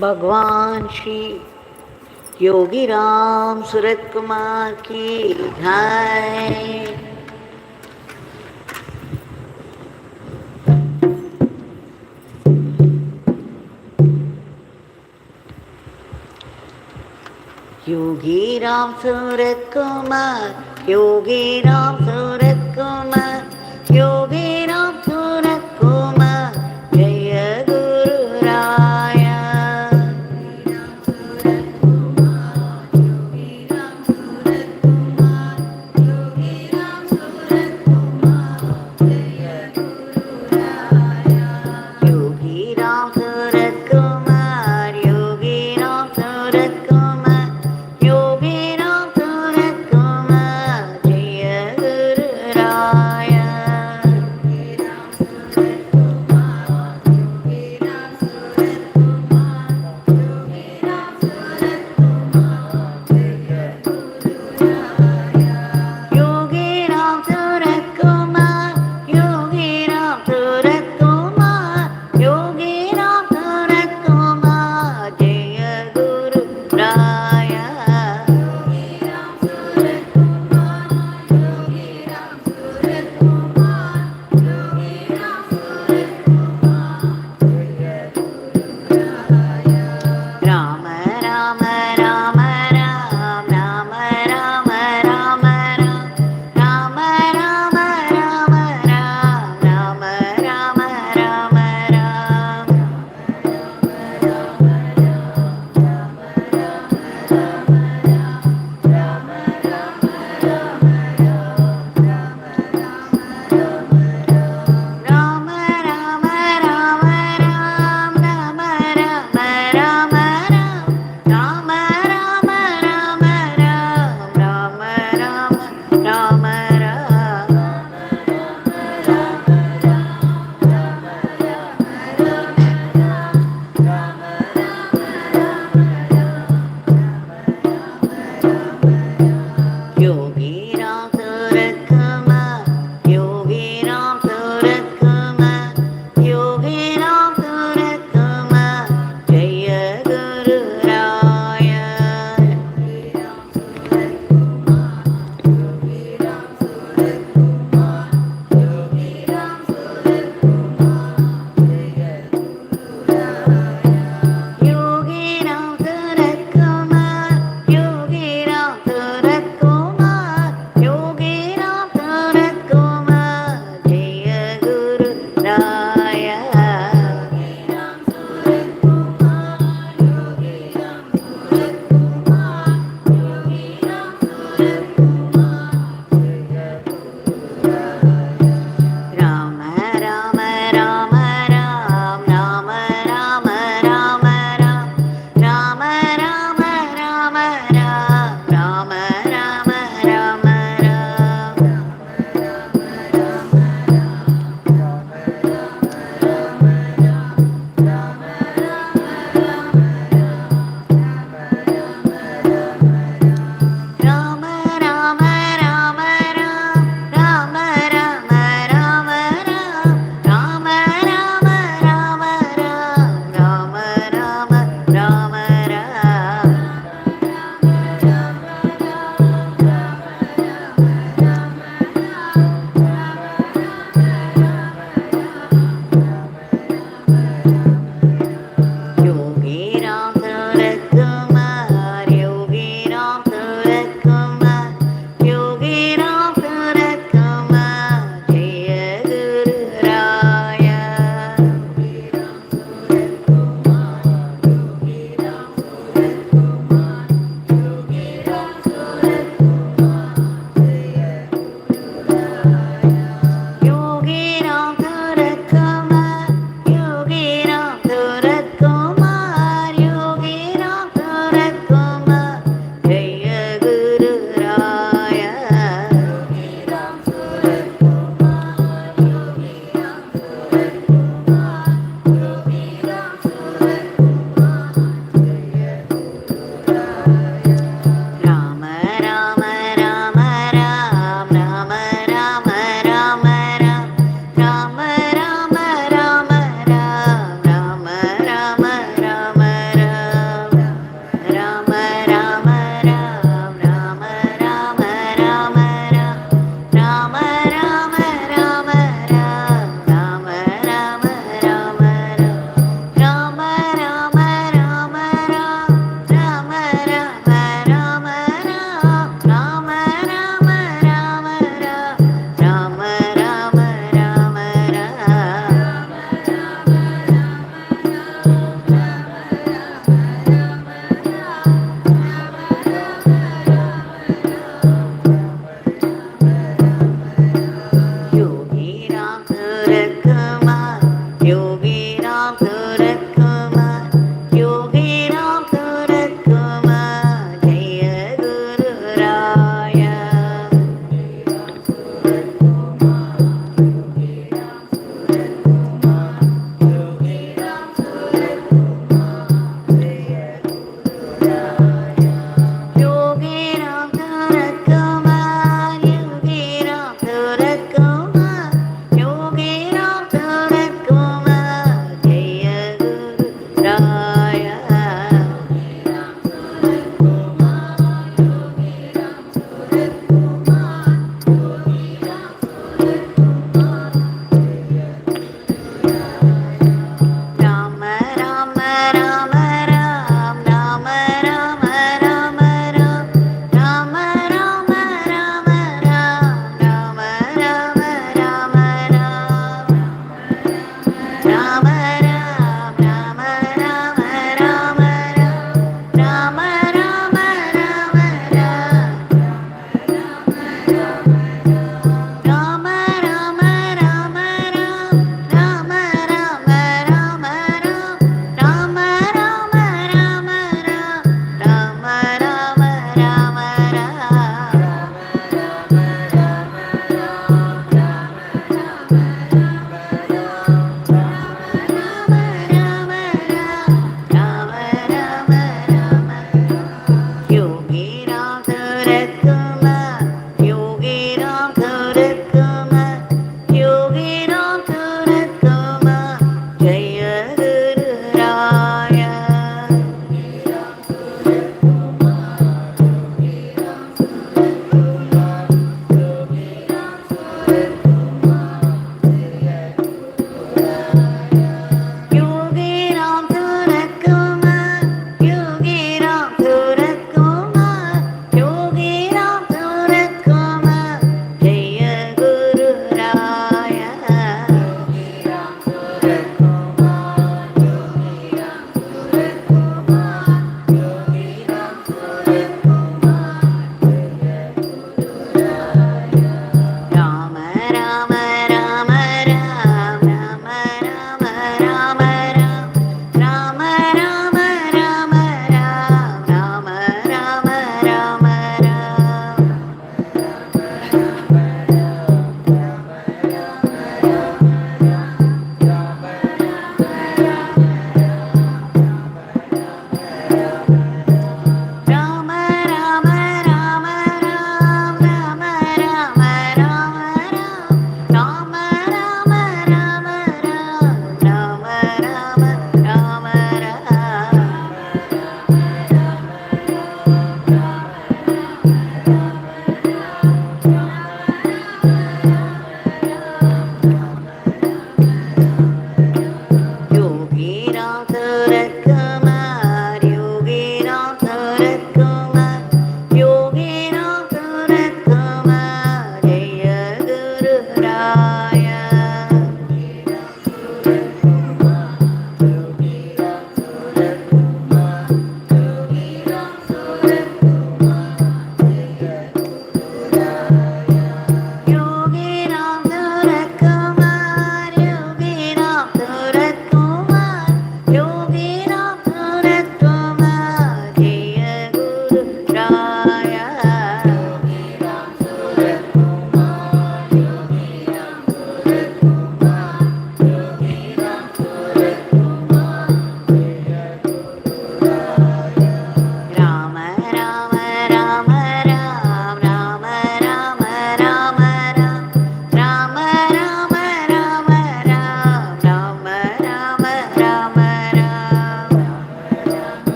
भगवान श्री योगी राम सूरत कुमार की जय। योगी राम सूरत कुमार, योगी राम सूरत कुमार, योगी राम सूरत कुमार, जय गुरु राया। योगी राम सूरत कुमार, योगी राम सूरत कुमार, योगी राम सूरत कुमार, जय गुरु राया। योगी राम सूरत कुमार, योगी राम सूरत कुमार, योगी राम सूरत कुमार, जय गुरु राया। Ram Ram Ram Ram Ram Ram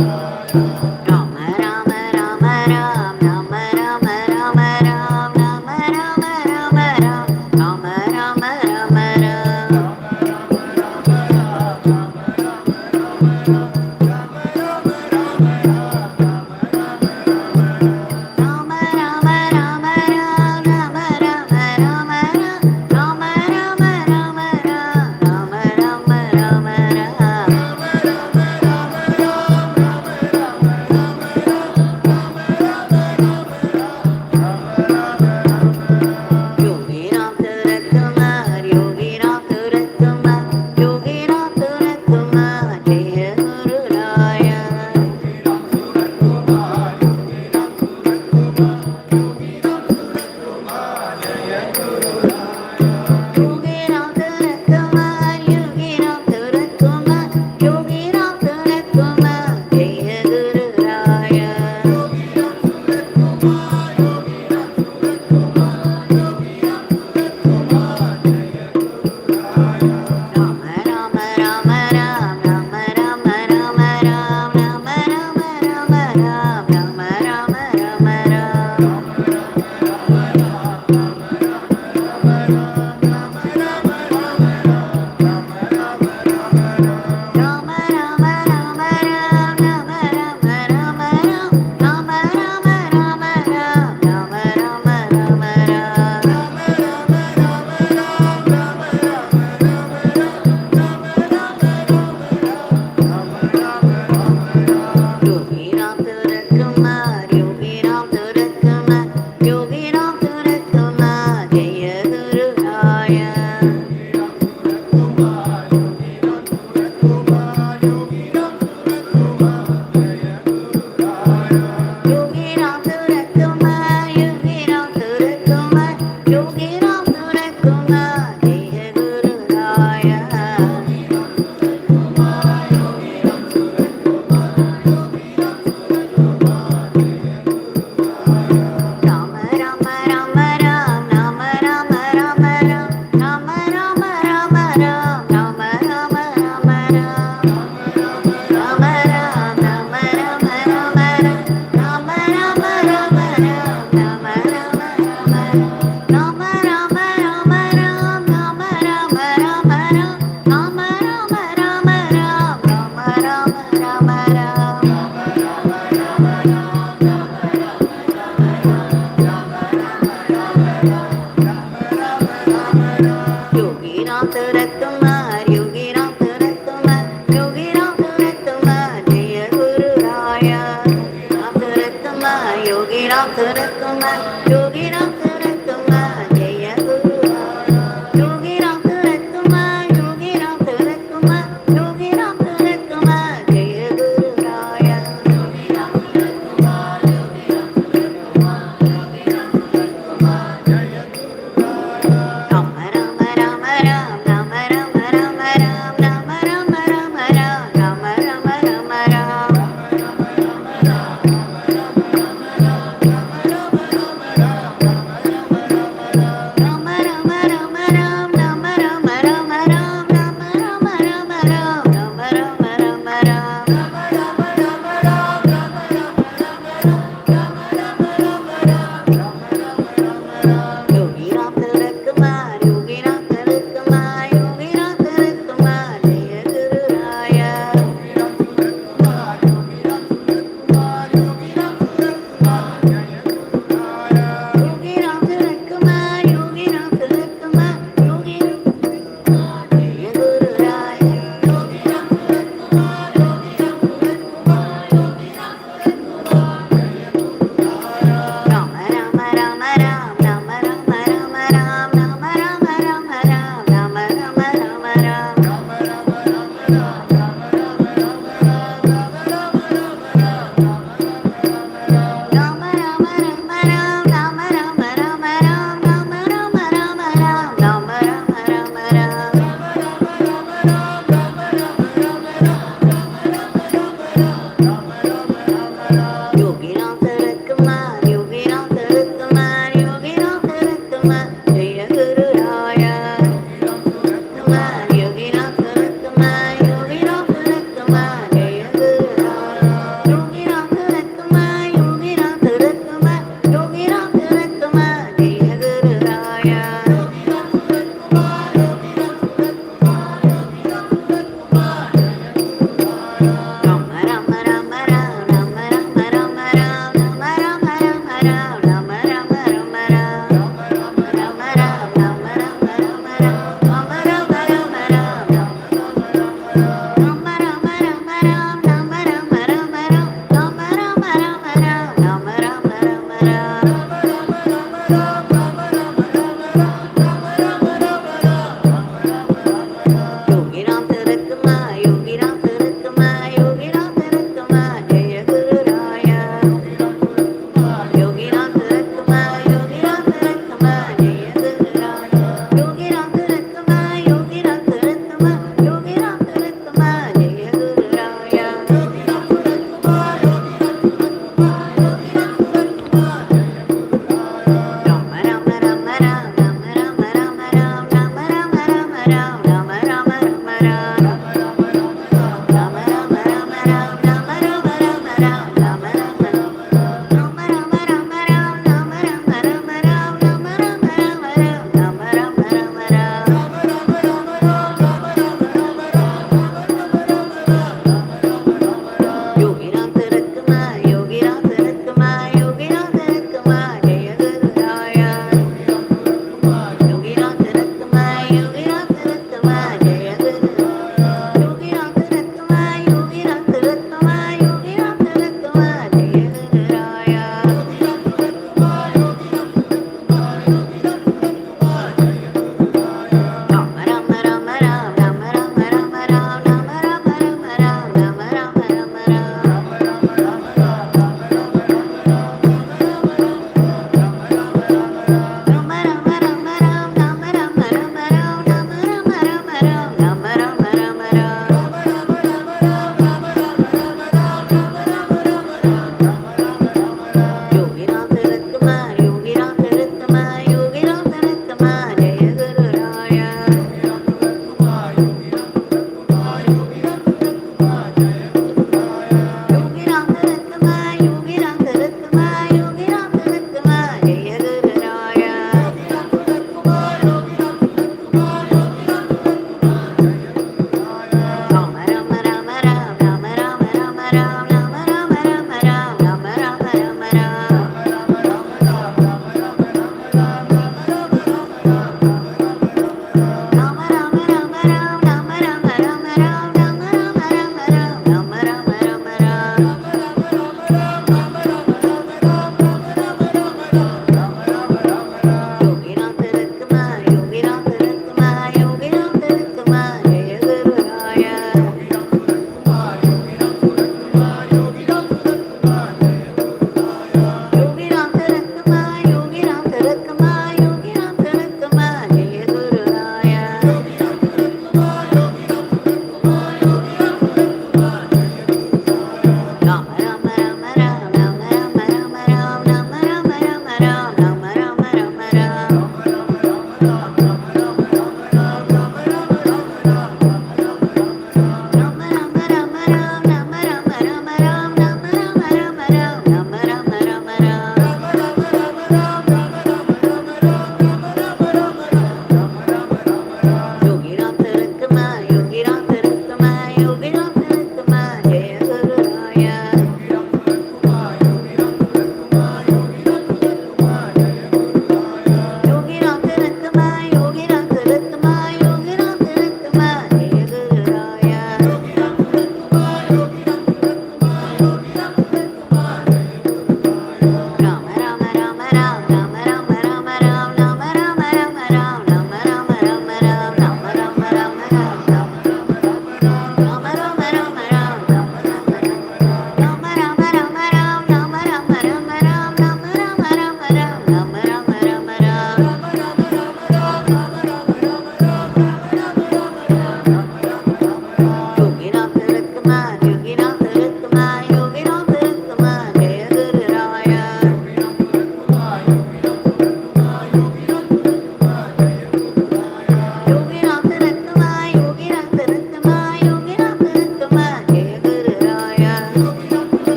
Rama Rama Rama Ram, Rama Rama Rama Ram, Rama Rama Rama Ram, Rama Rama Rama Ram. Rama Rama Rama Ram, Rama Rama Rama Ram, Rama Rama Rama Ram, Rama Rama Rama Ram.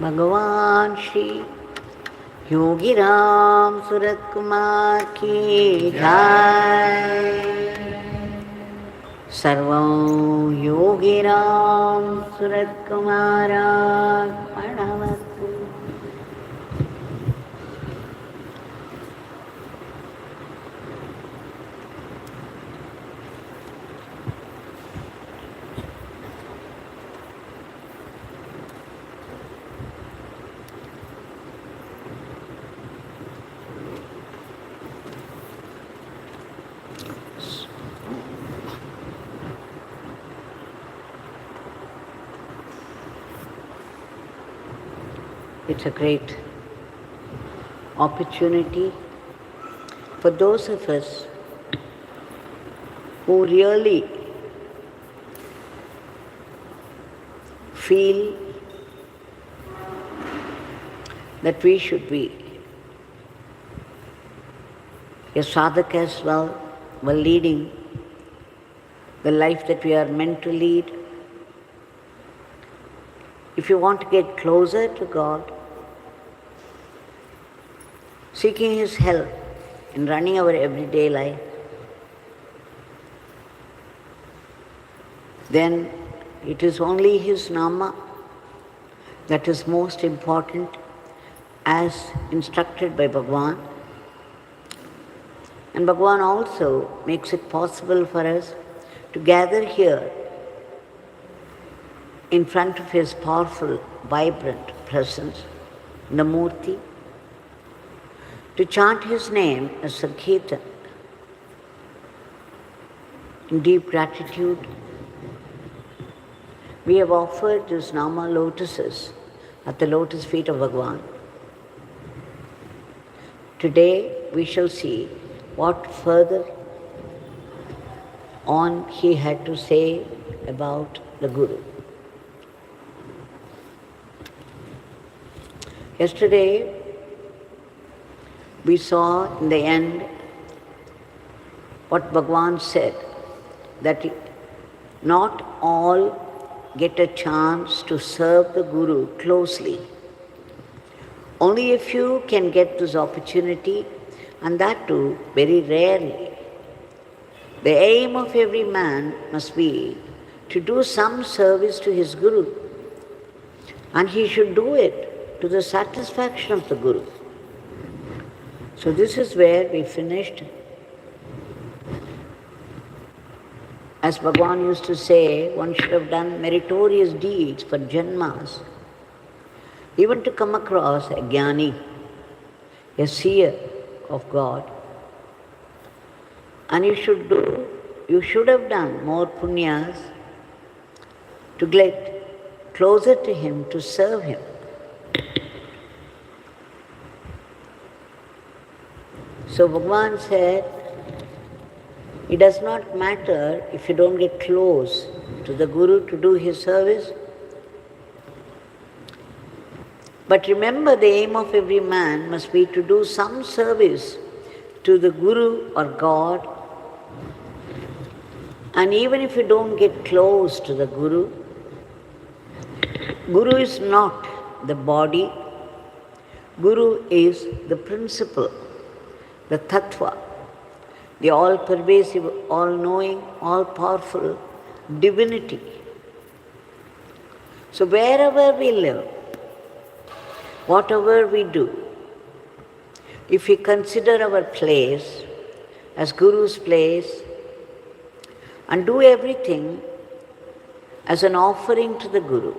भगवान श्री योगी राम सूरत कुमार की जय। सर्वं Yogi Ram Surat कुमारार्पणमस्तु। It's a great opportunity for those of us who really feel that we should be a sadhak as well, while leading the life that we are meant to lead. If you want to get closer to God, seeking His help in running our everyday life, then it is only His Nama that is most important as instructed by Bhagavan. And Bhagavan also makes it possible for us to gather here in front of His powerful, vibrant presence, the Murti, to chant His name as Sankirtan in deep gratitude. We have offered these Nama lotuses at the lotus feet of Bhagavan. Today we shall see what further on he had to say about the Guru. Yesterday we saw in the end what Bhagavan said, that not all get a chance to serve the Guru closely. Only a few can get this opportunity, and that too very rarely. The aim of every man must be to do some service to his Guru, and he should do it to the satisfaction of the Guru. So this is where we finished. As Bhagavan used to say, one should have done meritorious deeds for janmas, even to come across a jnani, a seer of God. And you should have done more punyas to get closer to Him, to serve Him. So Bhagavan said, it does not matter if you don't get close to the Guru to do his service. But remember, the aim of every man must be to do some service to the Guru or God. And even if you don't get close to the Guru, Guru is not the body. Guru is the principle, the tattva, the all-pervasive, all-knowing, all-powerful divinity. So wherever we live, whatever we do, if we consider our place as Guru's place and do everything as an offering to the Guru,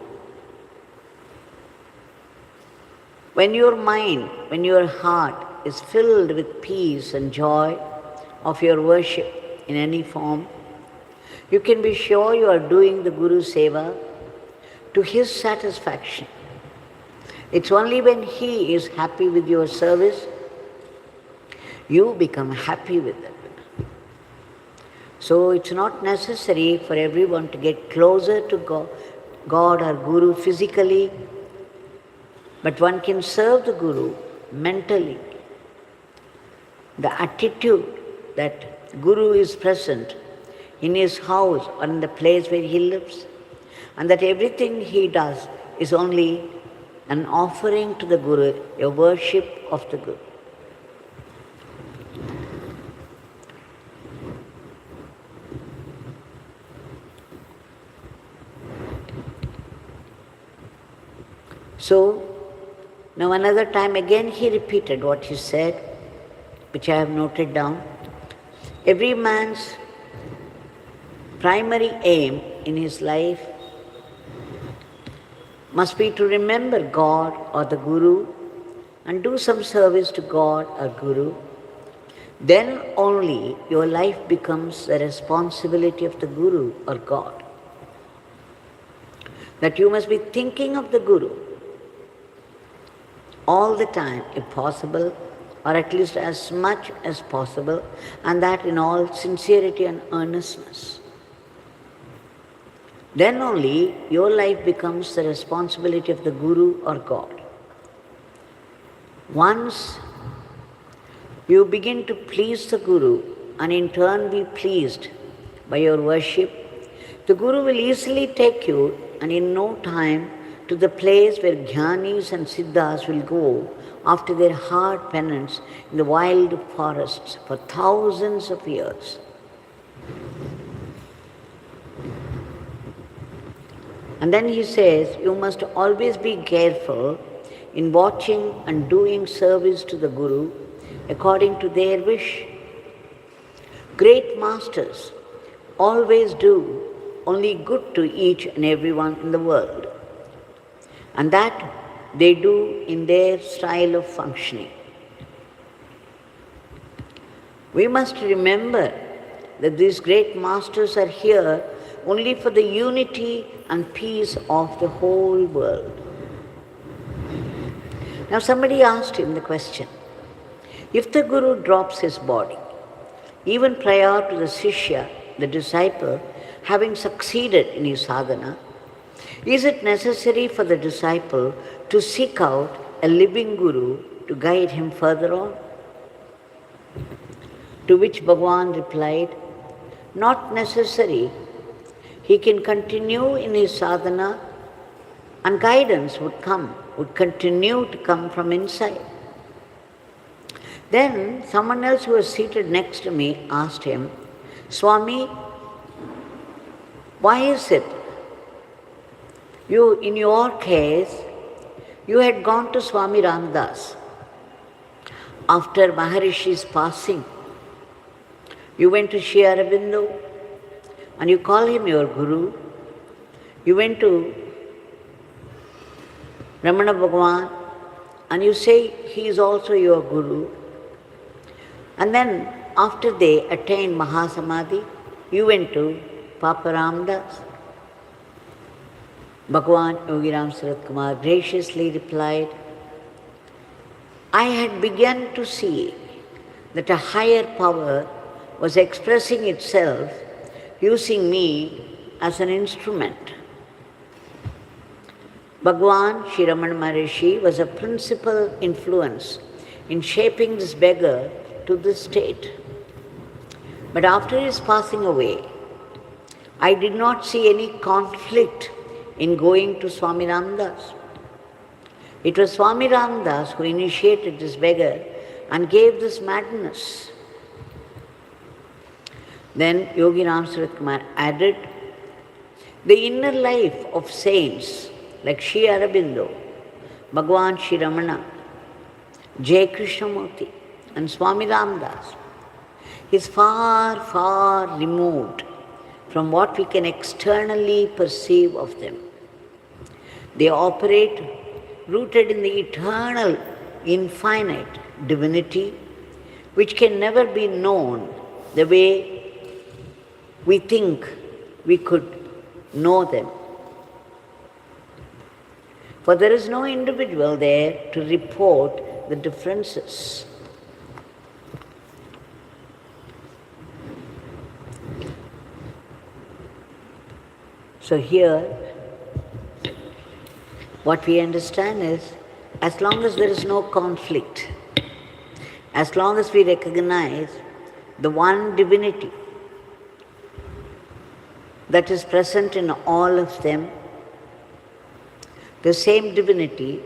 when your mind, when your heart is filled with peace and joy of your worship in any form, you can be sure you are doing the Guru Seva to his satisfaction. It's only when he is happy with your service, you become happy with it. So it's not necessary for everyone to get closer to God or Guru physically, but one can serve the Guru mentally. The attitude that Guru is present in his house or in the place where he lives, and that everything he does is only an offering to the Guru, a worship of the Guru. So, now another time again he repeated what he said, which I have noted down. Every man's primary aim in his life must be to remember God or the Guru and do some service to God or Guru. Then only your life becomes the responsibility of the Guru or God. That you must be thinking of the Guru all the time, if possible, or at least as much as possible, and that in all sincerity and earnestness. Then only your life becomes the responsibility of the Guru or God. Once you begin to please the Guru and in turn be pleased by your worship, the Guru will easily take you and in no time to the place where Jnanis and Siddhas will go after their hard penance in the wild forests for thousands of years. And then he says, you must always be careful in watching and doing service to the Guru according to their wish. Great masters always do only good to each and everyone in the world, and that they do in their style of functioning. We must remember that these great masters are here only for the unity and peace of the whole world. Now somebody asked him the question, if the Guru drops his body, even prior to the Sishya, the disciple, having succeeded in his sadhana, is it necessary for the disciple to seek out a living Guru to guide him further on? To which Bhagavan replied, not necessary. He can continue in his sadhana and guidance would continue to come from inside. Then someone else who was seated next to me asked him, Swami, why is it in your case, you had gone to Swami Ramdas after Maharishi's passing. You went to Sri Aurobindo and you call him your Guru. You went to Ramana Bhagavan and you say he is also your Guru. And then after they attained Mahasamadhi, you went to Papa Ramdas. Bhagavan Yogiram Sarat Kumar graciously replied, I had begun to see that a higher power was expressing itself using me as an instrument. Bhagavan Sri Ramana Maharishi was a principal influence in shaping this beggar to this state. But after his passing away, I did not see any conflict in going to Swami Ramdas. It was Swami Ramdas who initiated this beggar and gave this madness. Then Yogi Ram Sarat Kumar added, the inner life of saints like Sri Aurobindo, Bhagavan Sri Ramana, Jai Krishnamurti and Swami Ramdas is far, far removed from what we can externally perceive of them. They operate rooted in the eternal, infinite divinity, which can never be known the way we think we could know them. For there is no individual there to report the differences. So here, what we understand is, as long as there is no conflict, as long as we recognize the one divinity that is present in all of them, the same divinity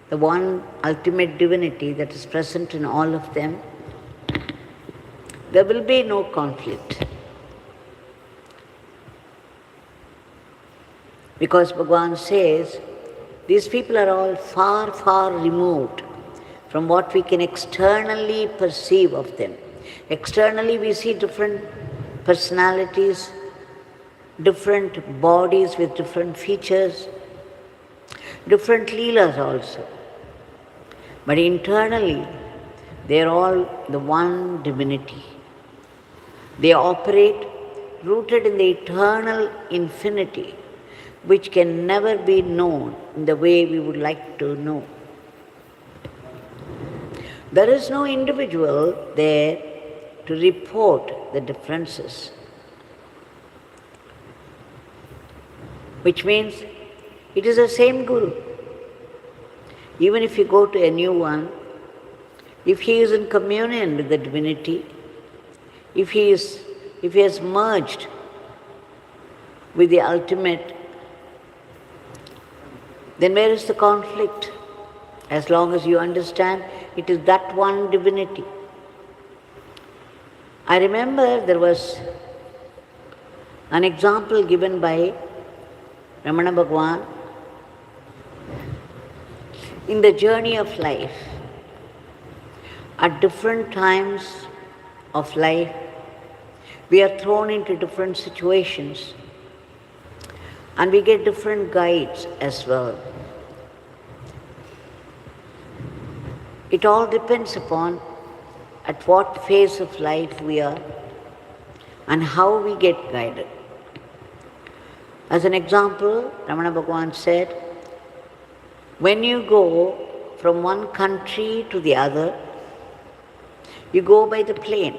the one ultimate divinity that is present in all of them, there will be no conflict. Because Bhagavan says, these people are all far, far removed from what we can externally perceive of them. Externally we see different personalities, different bodies with different features, different leelas also. But internally, they are all the one divinity. They operate rooted in the eternal infinity, which can never be known in the way we would like to know. There is no individual there to report the differences, which means it is the same Guru. Even if you go to a new one, if he is in communion with the divinity, if he has merged with the ultimate, then where is the conflict? As long as you understand it is that one divinity. I remember there was an example given by Ramana Bhagavan in the journey of life. At different times of life, we are thrown into different situations and we get different guides as well. It all depends upon at what phase of life we are and how we get guided. As an example, Ramana Bhagavan said, when you go from one country to the other, you go by the plane.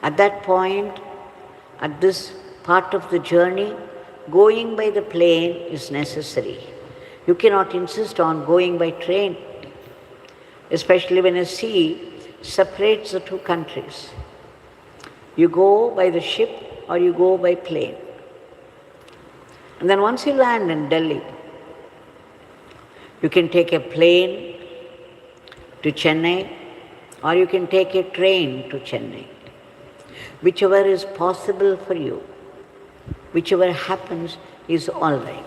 At that point, at this part of the journey, going by the plane is necessary. You cannot insist on going by train, especially when a sea separates the two countries. You go by the ship or you go by plane. And then once you land in Delhi, you can take a plane to Chennai or you can take a train to Chennai. Whichever is possible for you, whichever happens is all right.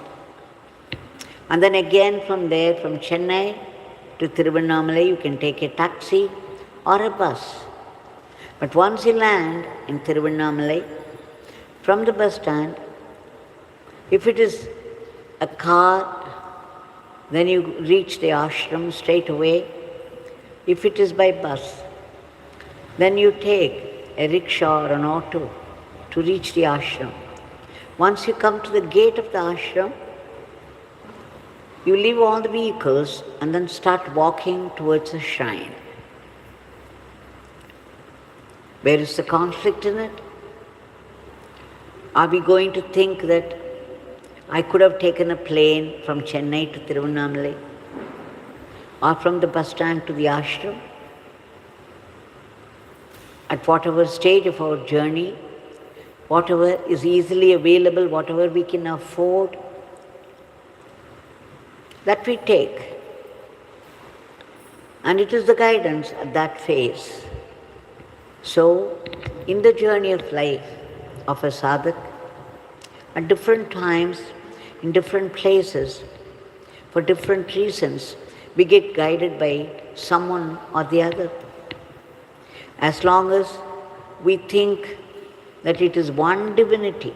And then again from there, from Chennai to Tiruvannamalai, you can take a taxi or a bus. But once you land in Tiruvannamalai, from the bus stand, if it is a car, then you reach the ashram straight away. If it is by bus, then you take a rickshaw or an auto to reach the ashram. Once you come to the gate of the ashram, you leave all the vehicles and then start walking towards the shrine. Where is the conflict in it? Are we going to think that I could have taken a plane from Chennai to Tiruvannamalai or from the bus stand to the ashram? At whatever stage of our journey, whatever is easily available, whatever we can afford, that we take. And it is the guidance at that phase. So, in the journey of life of a sadhak, at different times, in different places, for different reasons, we get guided by someone or the other. As long as we think that it is one divinity,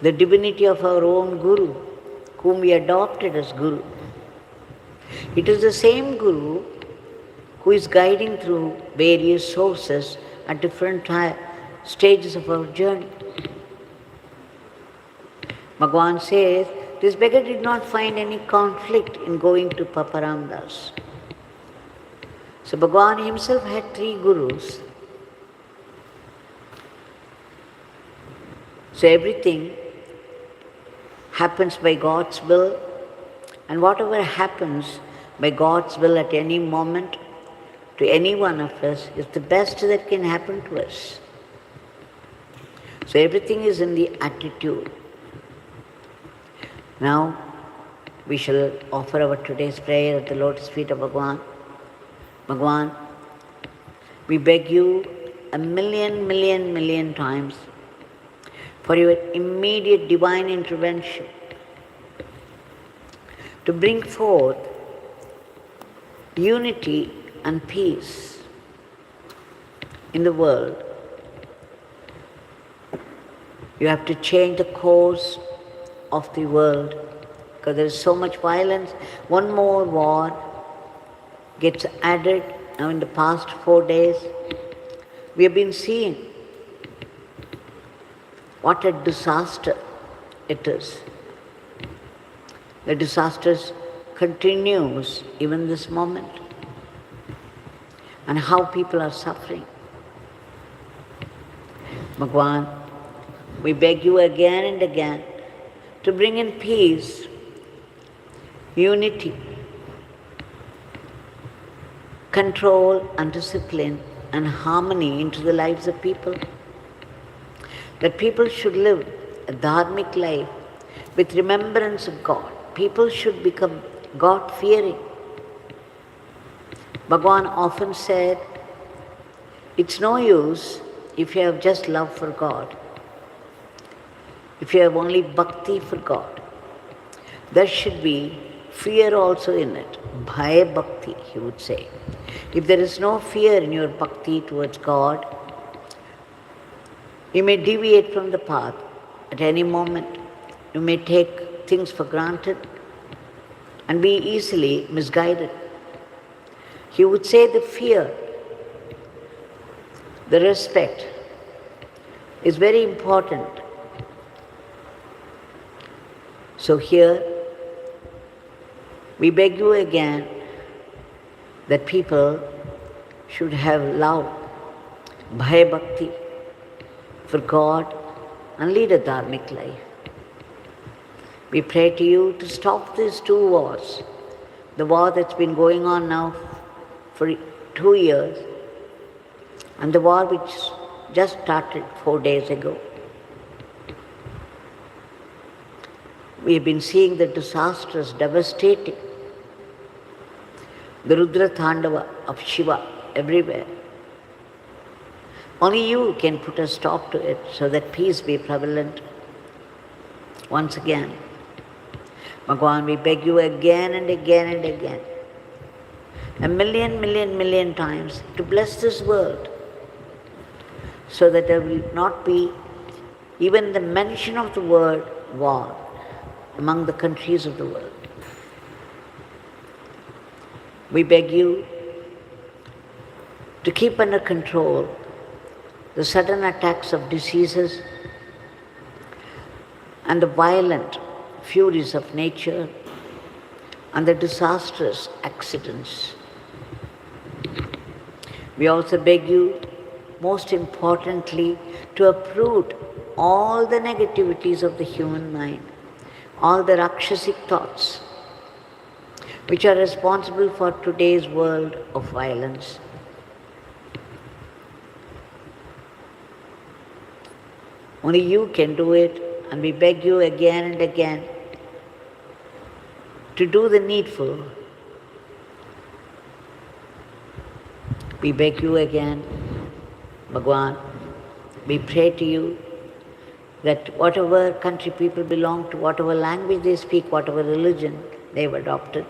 the divinity of our own Guru, whom we adopted as Guru. It is the same Guru who is guiding through various sources at different stages of our journey. Bhagavan says, this beggar did not find any conflict in going to Paparam Das. So Bhagavan himself had 3 gurus. So everything happens by God's will, and whatever happens by God's will at any moment to any one of us is the best that can happen to us. So everything is in the attitude. Now, We shall offer our today's prayer at the lotus feet of Bhagwan. Bhagwan, we beg you a million times for your immediate divine intervention to bring forth unity and peace in the world. You have to change the course of the world because there is so much violence. One more war gets added. Now in the past 4 days, we have been seeing what a disaster it is. The disaster continues even this moment, and how people are suffering. Bhagwan, we beg you again and again to bring in peace, unity, control and discipline and harmony into the lives of people. That people should live a dharmic life with remembrance of God. People should become God-fearing. Bhagwan often said, it's no use if you have just love for God, if you have only bhakti for God. There should be fear also in it, bhaya bhakti, he would say. If there is no fear in your bhakti towards God, you may deviate from the path at any moment. You may take things for granted and be easily misguided. He would say the fear, the respect is very important. So here, we beg you again that people should have love, bhaya bhakti for God and lead a dharmic life. We pray to you to stop these 2 wars. The war that's been going on now for 2 years, and the war which just started 4 days ago. We have been seeing the disastrous, devastating, the Rudra Thandava of Shiva everywhere. Only you can put a stop to it so that peace be prevalent once again. Bhagwan, we beg you again and again and again, a million times, to bless this world so that there will not be even the mention of the word war among the countries of the world. We beg you to keep under control the sudden attacks of diseases and the violent furies of nature and the disastrous accidents. We also beg you, most importantly, to uproot all the negativities of the human mind, all the rakshasic thoughts which are responsible for today's world of violence. Only you can do it, and we beg you again and again to do the needful. We beg you again, Bhagwan, we pray to you that whatever country people belong to, whatever language they speak, whatever religion they have adopted,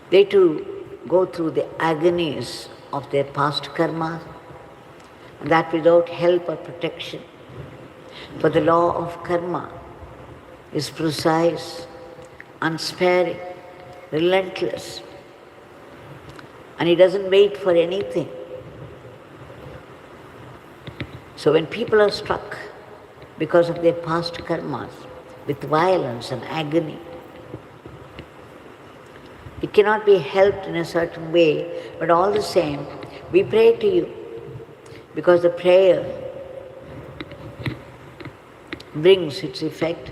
they too go through the agonies of their past karma, and that without help or protection. For the law of karma is precise, unsparing, relentless, and it doesn't wait for anything. So when people are struck because of their past karmas with violence and agony, it cannot be helped in a certain way, but all the same, we pray to you, because the prayer brings its effect.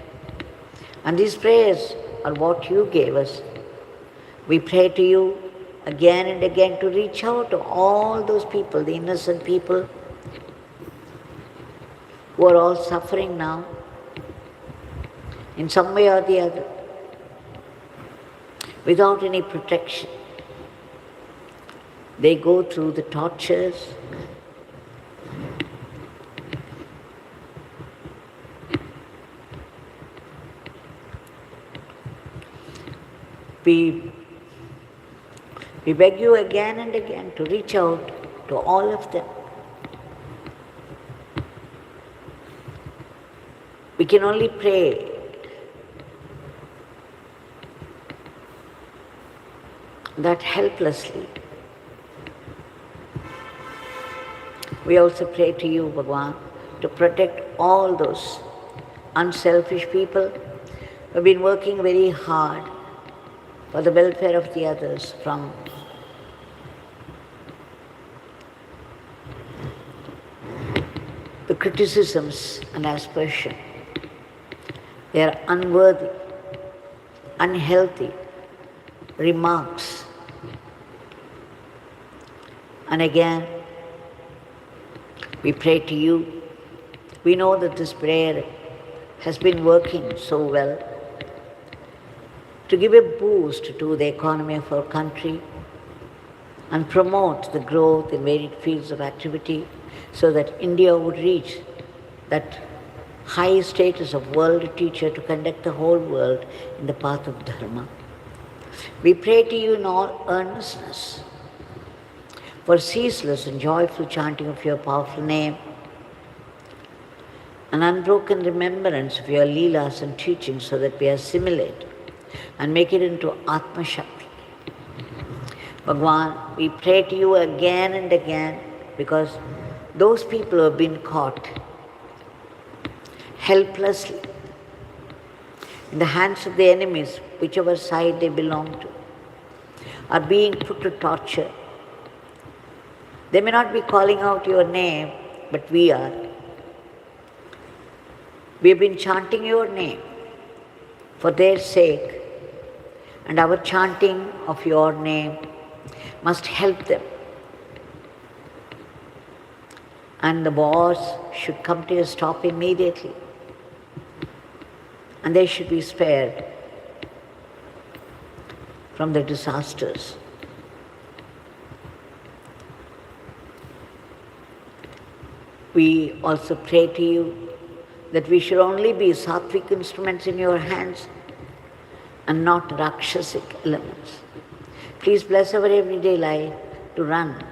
And these prayers are what you gave us. We pray to you again and again to reach out to all those people, the innocent people who are all suffering now, in some way or the other, without any protection. They go through the tortures, we beg you again and again to reach out to all of them. We can only pray that helplessly. We also pray to you, Bhagavan, to protect all those unselfish people who have been working very hard for the welfare of the others from the criticisms and aspersion. They are unworthy, unhealthy remarks. And again, we pray to you. We know that this prayer has been working so well to give a boost to the economy of our country and promote the growth in varied fields of activity so that India would reach that high status of world teacher to conduct the whole world in the path of Dharma. We pray to you in all earnestness for ceaseless and joyful chanting of your powerful name, an unbroken remembrance of your leelas and teachings so that we assimilate and make it into Atma Shakti. Bhagavan, we pray to you again and again because those people who have been caught helplessly in the hands of the enemies, whichever side they belong to, are being put to torture. They may not be calling out your name, but we are. We have been chanting your name for their sake, and our chanting of your name must help them. And the wars should come to a stop immediately. And they should be spared from the disasters. We also pray to you that we should only be sattvic instruments in your hands and not rakshasic elements. Please bless our everyday life to run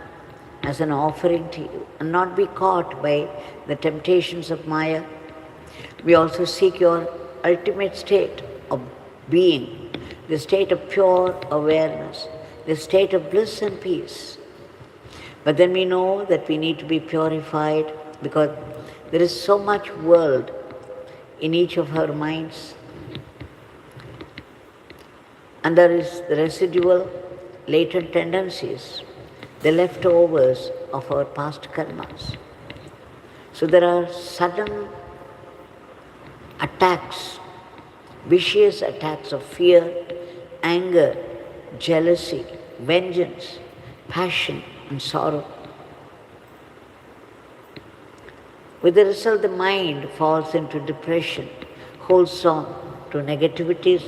as an offering to you and not be caught by the temptations of Maya. We also seek your ultimate state of being, the state of pure awareness, the state of bliss and peace. But then we know that we need to be purified because there is so much world in each of our minds. And there is the residual latent tendencies, the leftovers of our past karmas. So there are sudden attacks, vicious attacks of fear, anger, jealousy, vengeance, passion and sorrow. With the result, the mind falls into depression, holds on to negativities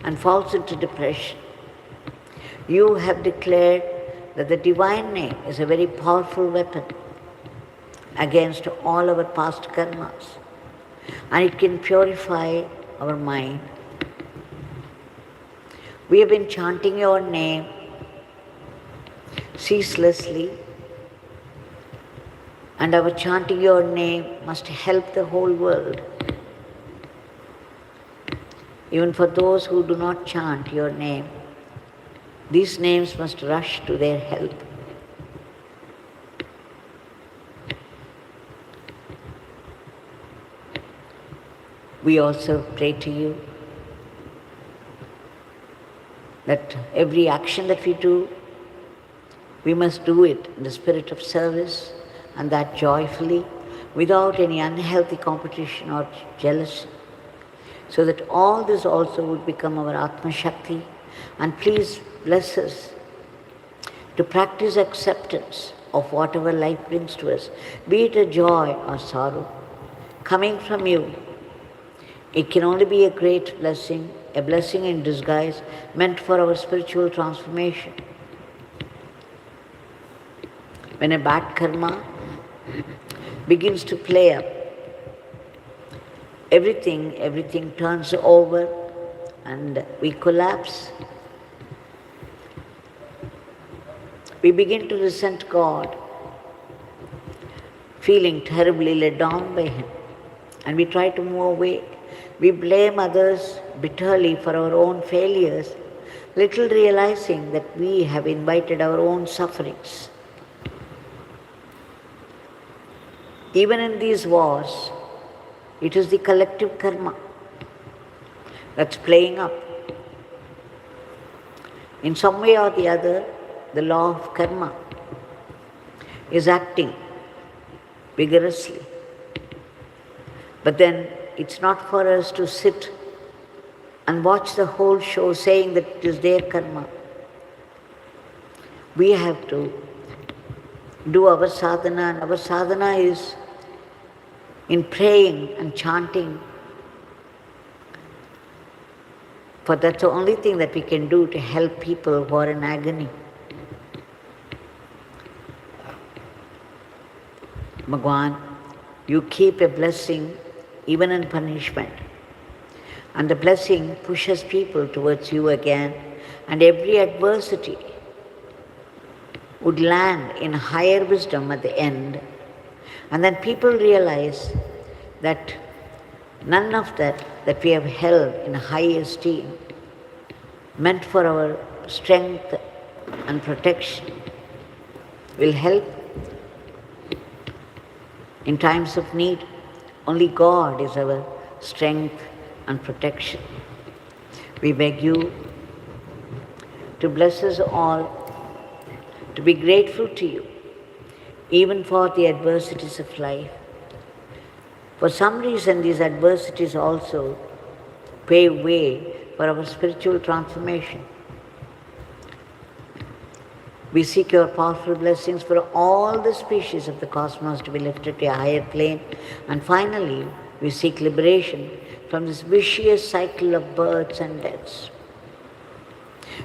and falls into depression. You have declared that the divine name is a very powerful weapon against all our past karmas, and it can purify our mind. We have been chanting your name ceaselessly, and our chanting your name must help the whole world. Even for those who do not chant your name, these names must rush to their help. We also pray to you that every action that we do, we must do it in the spirit of service, and that joyfully, without any unhealthy competition or jealousy, so that all this also would become our Atma Shakti. And please bless us to practice acceptance of whatever life brings to us, be it a joy or sorrow, coming from you It can only be a great blessing, a blessing in disguise, meant for our spiritual transformation. When a bad karma begins to play up, everything turns over and we collapse. We begin to resent God, feeling terribly let down by Him, and we try to move away. We blame others bitterly for our own failures, little realizing that we have invited our own sufferings. Even in these wars, it is the collective karma that's playing up. In some way or the other, the law of karma is acting vigorously. But then it's not for us to sit and watch the whole show saying that it is their karma. We have to do our sadhana, and our sadhana is in praying and chanting. For that's the only thing that we can do to help people who are in agony. Bhagwan, you keep a blessing even in punishment. And the blessing pushes people towards you again, and every adversity would land in higher wisdom at the end. And then people realize that none of that we have held in high esteem, meant for our strength and protection, will help in times of need. Only God is our strength and protection. We beg you to bless us all, to be grateful to you, even for the adversities of life. For some reason, these adversities also pave way for our spiritual transformation. We seek your powerful blessings for all the species of the cosmos to be lifted to a higher plane. And finally, we seek liberation from this vicious cycle of births and deaths,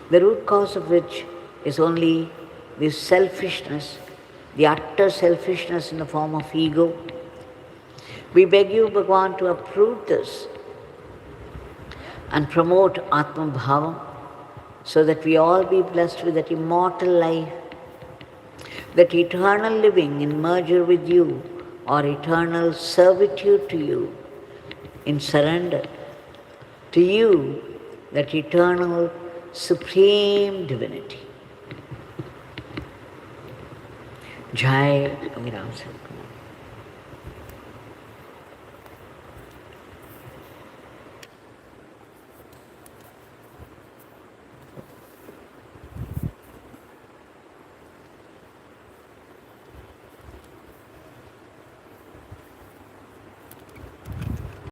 the root cause of which is only this selfishness, the utter selfishness in the form of ego. We beg you, Bhagwan, to uproot this and promote Atma Bhavam, so that we all be blessed with that immortal life, that eternal living in merger with you, or eternal servitude to you in surrender to you, that eternal supreme divinity. Jai Ram Sam.